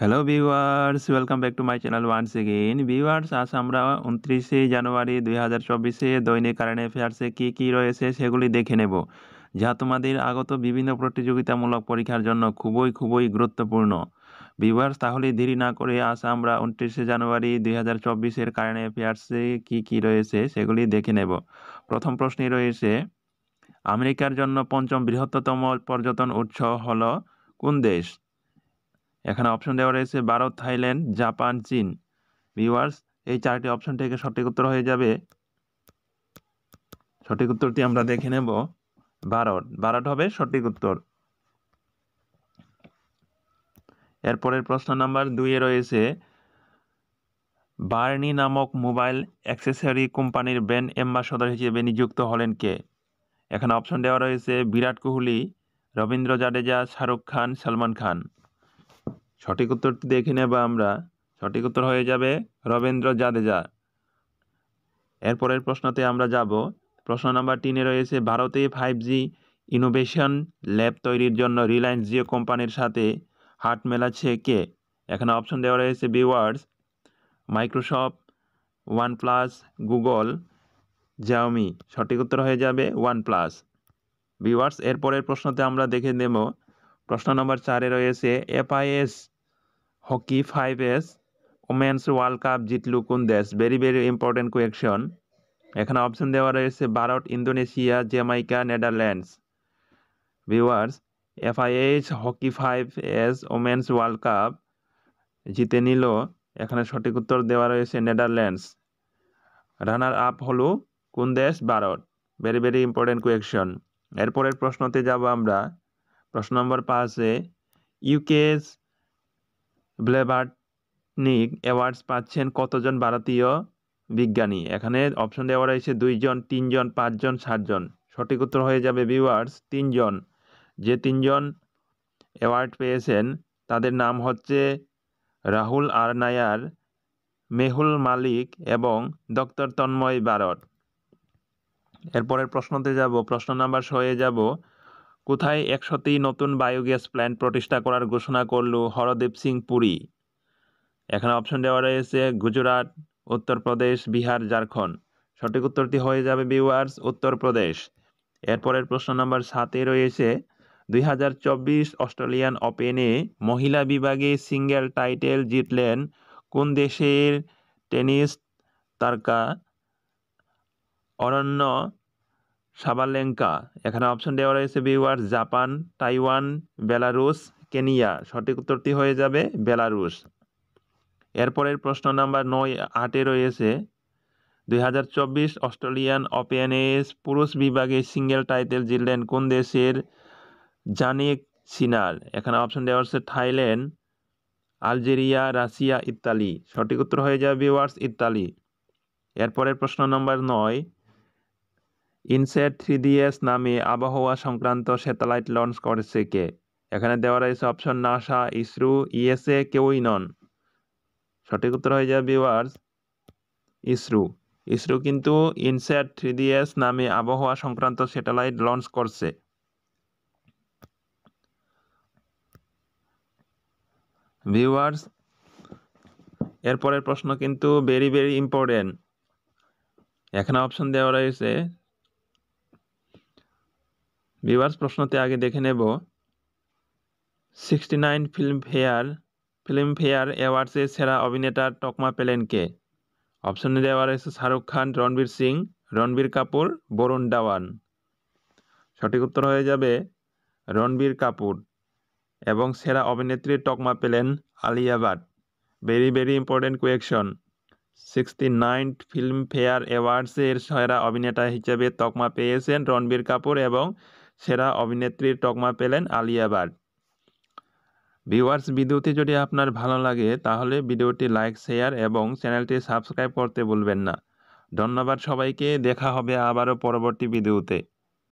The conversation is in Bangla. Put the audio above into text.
Hello viewers, welcome back to my channel once again. Viewers, আজ আমরা 29শে জানুয়ারি 2024-এ দৈনিক কারেন্ট অ্যাফেয়ার্সে কী রয়েছে সেগুলি দেখে নেব, যা তোমাদের আগত বিভিন্ন প্রতিযোগিতামূলক পরীক্ষার জন্য খুবই গুরুত্বপূর্ণ। ভিউয়ার্স, তাহলে দেরি না করে আজ আমরা 29শে জানুয়ারি 2024-এর কারেন্ট অ্যাফেয়ার্সে কী রয়েছে সেগুলি দেখে নেব। প্রথম প্রশ্নে রয়েছে, আমেরিকার জন্য পঞ্চম বৃহত্তম পর্যটন উৎস হলো কোন দেশ? এখানে অপশন দেওয়া রয়েছে ভারত, থাইল্যান্ড, জাপান, চীন। ভিউয়ার্স, এই চারটি অপশন থেকে সঠিক উত্তর হয়ে যাবে। সঠিক উত্তরটি আমরা দেখে নেব। ভারত হবে সঠিক উত্তর। এরপরের প্রশ্ন নাম্বার 2-এ রয়েছে, বার্নি নামক মোবাইল অ্যাক্সেসরি কোম্পানির ব্র্যান্ড অ্যাম্বাসাডর হিসেবে নিযুক্ত হলেন কে? এখানে অপশন দেওয়া রয়েছে বিরাট কোহলি, রবীন্দ্র জাদেজা, শাহরুখ খান, সালমান খান। সঠিক উত্তরটি দেখে নেব আমরা। সঠিক উত্তর হয়ে যাবে রবীন্দ্র জাদেজা। এরপরের প্রশ্নতে আমরা যাব। প্রশ্ন নাম্বার 3-এ রয়েছে, ভারতে 5G ইনোভেশন ল্যাব তৈরির জন্য রিলায়েন্স জিও কোম্পানির সাথে হাত মেলাচ্ছে কে? এখানে অপশন দেওয়া রয়েছে ভিউয়ার্স, মাইক্রোসফট, ওয়ানপ্লাস, গুগল, জাওমি। সঠিক উত্তর হয়ে যাবে ওয়ানপ্লাস। ভিউয়ার্স, এরপরের প্রশ্নতে আমরা দেখে নেব। প্রশ্ন নম্বর 4-এ রয়েছে, FIS hockey 5S women's world cup জিতল কোন দেশ? Very important question. এখানে অপশন দেওয়া রয়েছে Bharat, Indonesia, Jamaica, Netherlands. Viewers, FIS hockey 5S women's world cup জিতে নিল, এখানে সঠিক উত্তর দেওয়া রয়েছে নেদারল্যান্ডস। রানার আপ হলো কোন দেশ? ভারত। Very important question. এরপরের প্রশ্নতে যাব আমরা। প্রশ্ন নম্বর 5-এ, ইউকেস ব্লেভারনিক অ্যাওয়ার্ডস পাচ্ছেন কতজন ভারতীয় বিজ্ঞানী? এখানে অপশন দেওয়া রয়েছে 2 জন, 3 জন, 5 জন, 7 জন। সঠিক উত্তর হয়ে যাবে ভিউয়ার্স 3 জন। যে 3 জন অ্যাওয়ার্ড পেয়েছেন তাদের নাম হচ্ছে রাহুল আর নায়ার, মেহুল মালিক এবং ডক্টর তন্ময় ভারত। এরপরের প্রশ্নতে যাব। প্রশ্ন নাম্বার 6-এ যাব, কোথায় 100টি নতুন বায়োগ্যাস প্ল্যান্ট প্রতিষ্ঠা করার ঘোষণা করল হরদীপ সিং পুরী? এখানে অপশন দেওয়া রয়েছে গুজরাট, উত্তরপ্রদেশ, বিহার, ঝাড়খণ্ড। সঠিক উত্তরটি হয়ে যাবে ভিউয়ার্স উত্তরপ্রদেশ। এরপরের প্রশ্ন নাম্বার 7-এ রয়েছে, 2024 অস্ট্রেলিয়ান ওপেনে মহিলা বিভাগে সিঙ্গেল টাইটেল জিতলেন কোন দেশের টেনিস তারকা অরণ্য সাবালেঙ্কা? এখানে অপশন দেওয়া রয়েছে viewers Japan, Taiwan, Belarus, Kenya. সঠিক উত্তরটি হয়ে যাবে বেলারুস। এরপরের প্রশ্ন নাম্বার 8-এ রয়েছে, 2024 অস্ট্রেলিয়ান ওপেনে পুরুষ বিভাগে সিঙ্গেল টাইটেল জিতলেন কোন দেশের জানিক সিনার? এখানে অপশন দেওয়া হচ্ছে থাইল্যান্ড, আলজেরিয়া, রাশিয়া, ইতালি। সঠিক উত্তর হয়ে যাবে ভিউয়ার্স ইতালি। এরপরের প্রশ্ন নম্বর 9, ইনস্যাট 3DS নামে আবহাওয়া সংক্রান্ত স্যাটেলাইট লঞ্চ করেছে কে? এখানে দেওয়া রয়েছে অপশন নাসা, ইসরো, ইএসএ, কেউই নন। সঠিক উত্তর হয়ে যাবে ভিউয়ার্স ইসরো। ইসরো কিন্তু ইনস্যাট 3DS নামে আবহাওয়া সংক্রান্ত স্যাটেলাইট লঞ্চ করছে। ভিউয়ার্স, এরপরের প্রশ্ন কিন্তু ভেরি ইম্পর্টেন্ট। এখানে অপশন দেওয়া রয়েছে। ভিউয়ার্স, প্রশ্নতে আগে দেখে নেব। 69 ফিল্মফেয়ার অ্যাওয়ার্ডসে সেরা অভিনেতার তকমা পেলেন কে? অপশনে দেওয়া রয়েছে শাহরুখ খান, রণবীর সিং, রণবীর কাপুর, বরুণ ধাওয়ান। সঠিক উত্তর হয়ে যাবে রণবীর কাপুর। এবং সেরা অভিনেত্রীর তকমা পেলেন Alia Bhatt. Very important question. 69 Filmfare অ্যাওয়ার্ডসের সেরা অভিনেতা হিসেবে তকমা পেয়েছেন রণবীর কাপুর এবং সেরা অভিনেত্রীর তকমা পেলেন আলিয়া ভাট। ভিউয়ার্স, ভিডিওটি যদি আপনার ভালো লাগে তাহলে ভিডিওটি লাইক, শেয়ার এবং চ্যানেলটি সাবস্ক্রাইব করতে ভুলবেন না। ধন্যবাদ সবাইকে। দেখা হবে আবারও পরবর্তী ভিডিওতে।